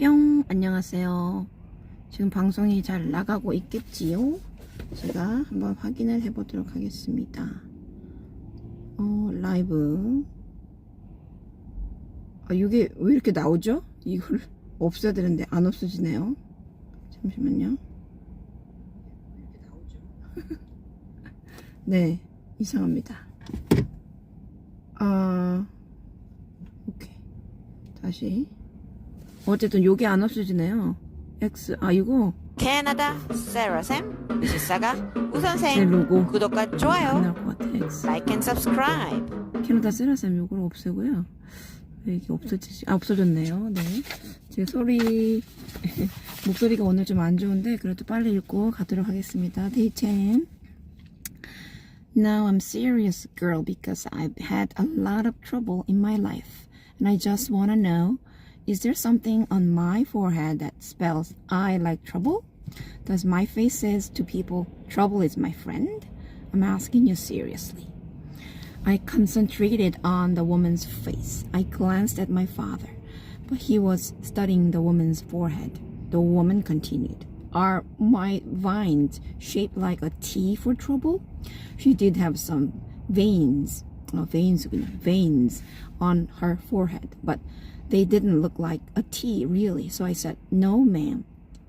뿅! 안녕하세요. 지금 방송이 잘 나가고 있겠지요? 제가 한번 확인을 해보도록 하겠습니다. 라이브. 이게 왜 이렇게 나오죠? 이걸 없애야 되는데 안 없어지네요. 잠시만요. 네, 이상합니다. 오케이. 다시. 어쨌든 요게 안 없어지네요. 이거 캐나다 Sarah쌤 미시사가 제 우선생 로고 구독과 안 좋아요 나올 것 같아. X. like and subscribe. 캐나다 세라쌤 요걸 없애고요. 왜 이게 없어지지? 없어졌네요. 네. 제 목소리가 오늘 좀 안 좋은데 그래도 빨리 읽고 가도록 하겠습니다. Day 10. Now I'm serious, girl, because I've had a lot of trouble in my life, and I just want to know, is there something on my forehead that spells I like trouble? Does my face says to people, trouble is my friend? I'm asking you seriously. I concentrated on the woman's face. I glanced at my father, but he was studying the woman's forehead. The woman continued, are my vines shaped like a T for trouble? She did have some veins on her forehead, but they didn't look like a T really. So I said, no ma'am,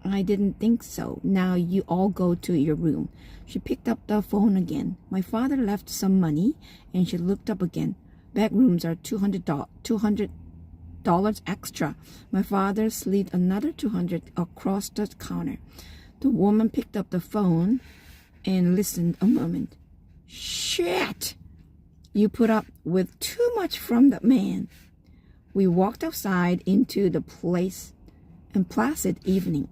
I didn't think so. Now you all go to your room. She picked up the phone again. My father left some money and she looked up again. Back rooms are $200 extra. My father slid another $200 across the counter. The woman picked up the phone and listened a moment. Shit! You put up with too much from that man. We walked outside into the placid evening.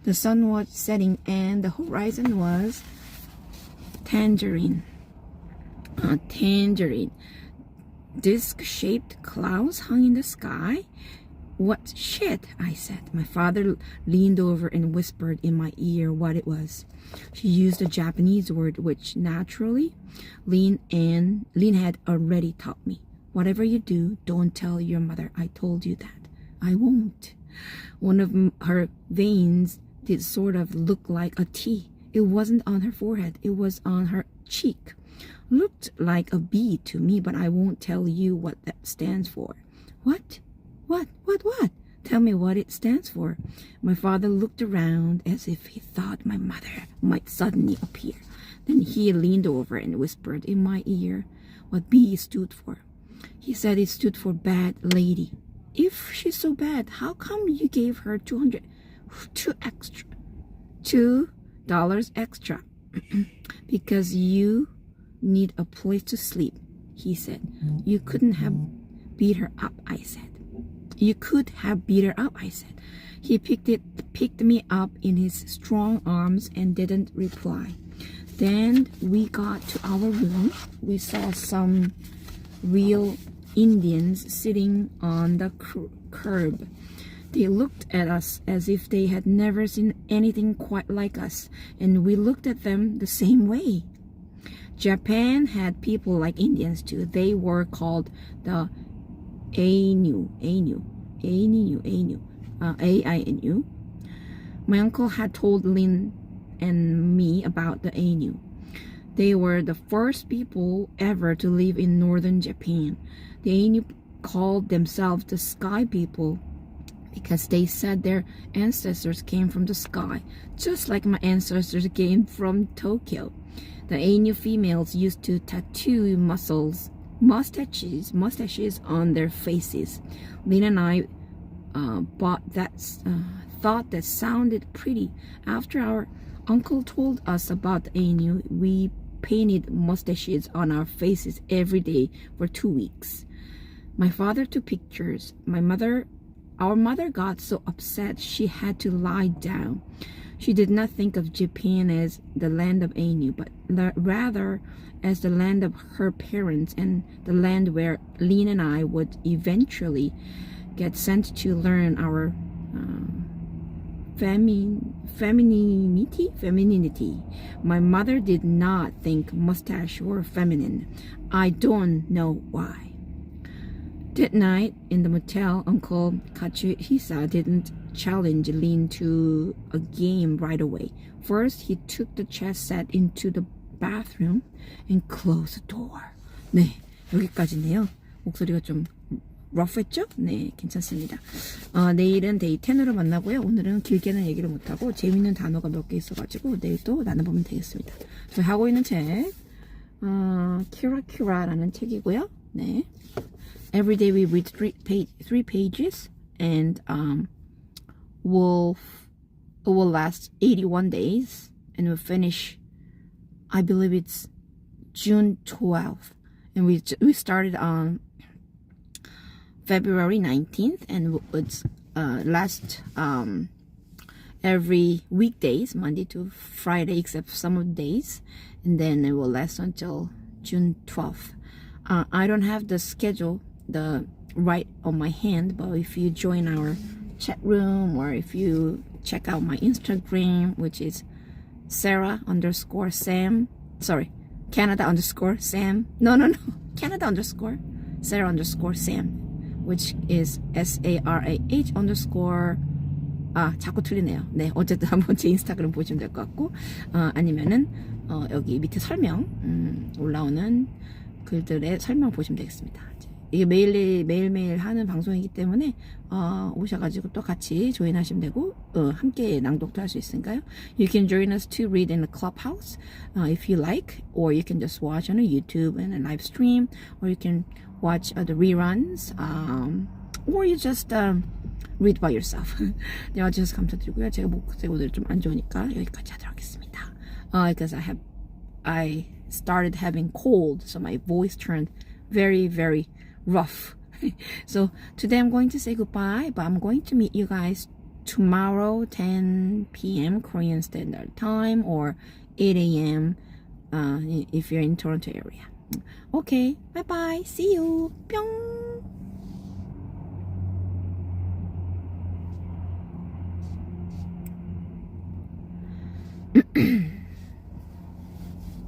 The sun was setting and the horizon was tangerine. Disc-shaped clouds hung in the sky. What shit? I said. My father leaned over and whispered in my ear what it was. She used a Japanese word which naturally Lin had already taught me. Whatever you do, don't tell your mother I told you that. I won't. One of her veins did sort of look like a T. It wasn't on her forehead. It was on her cheek. Looked like a B to me, but I won't tell you what that stands for. What? What? Tell me what it stands for. My father looked around as if he thought my mother might suddenly appear. Then he leaned over and whispered in my ear what B stood for. He said it stood for bad lady. If she's so bad, how come you gave her $2 extra? Because you need a place to sleep, he said. You couldn't have beat her up, I said. You could have beat her up, I said. He picked me up in his strong arms and didn't reply. Then we got to our room. We saw some real Indians sitting on the curb. They looked at us as if they had never seen anything quite like us, and we looked at them the same way. Japan had people like Indians too. They were called the Ainu. A-I-N-U. My uncle had told Lin and me about the Ainu. They were the first people ever to live in northern Japan. The Ainu called themselves the sky people because they said their ancestors came from the sky, just like my ancestors came from Tokyo. The Ainu females used to tattoo mustaches on their faces. Lin and I thought that sounded pretty. After our uncle told us about the Ainu, we painted mustaches on our faces every day for 2 weeks. My father took pictures. Our mother got so upset she had to lie down. She did not think of Japan as the land of Ainu, but rather as the land of her parents and the land where Lin and I would eventually get sent to learn our femininity. My mother did not think mustache were feminine. I don't know why. That night in the motel, Uncle Katsuhisa didn't challenge Lin to a game right away. First, he took the chess set into the bathroom and closed the door. 네, 여기까지네요. 목소리가 좀 러프했죠? 네, 괜찮습니다. 내일은 데이 10으로 만나고요. 오늘은 길게는 얘기를 못하고 재밌는 단어가 몇 개 있어가지고 내일 또 나눠보면 되겠습니다. 저희 하고 있는 책 키라키라라는 책이고요. 네. Every day we read three pages and it will last 81 days and we'll finish, I believe it's June 12th. And we started on February 19th and it's last every weekdays, Monday to Friday except some of the days, and then it will last until June 12th. I don't have the schedule right on my hand, but if you join our chat room or if you check out my Instagram, which is Sarah_Sam, sorry, Canada_Sam, no, Canada_ Sarah_Sam, which is SARAH_ 자꾸 틀리네요. 네, 어쨌든 한번 제 인스타그램 보시면 될 것 같고, 아니면은 여기 밑에 설명 올라오는 글들의 설명 보시면 되겠습니다. 이게 매일매일 하는 방송이기 때문에 오셔가지고 또 같이 조인하시면 되고 함께 낭독도 할 수 있으니까요. You can join us to read in the clubhouse if you like, or you can just watch on a YouTube and a live stream, or you can watch the reruns, or you just read by yourself. 네, 와주셔서 감사드리고요. 제가 목소리 오늘 좀 안 좋으니까 여기까지 하도록 하겠습니다. Because I started having cold, so my voice turned very, very rough. So today I'm going to say goodbye, but I'm going to meet you guys tomorrow 10 p.m. Korean Standard Time or 8 a.m. If you're in Toronto area. Okay, bye bye. See you. 뿅.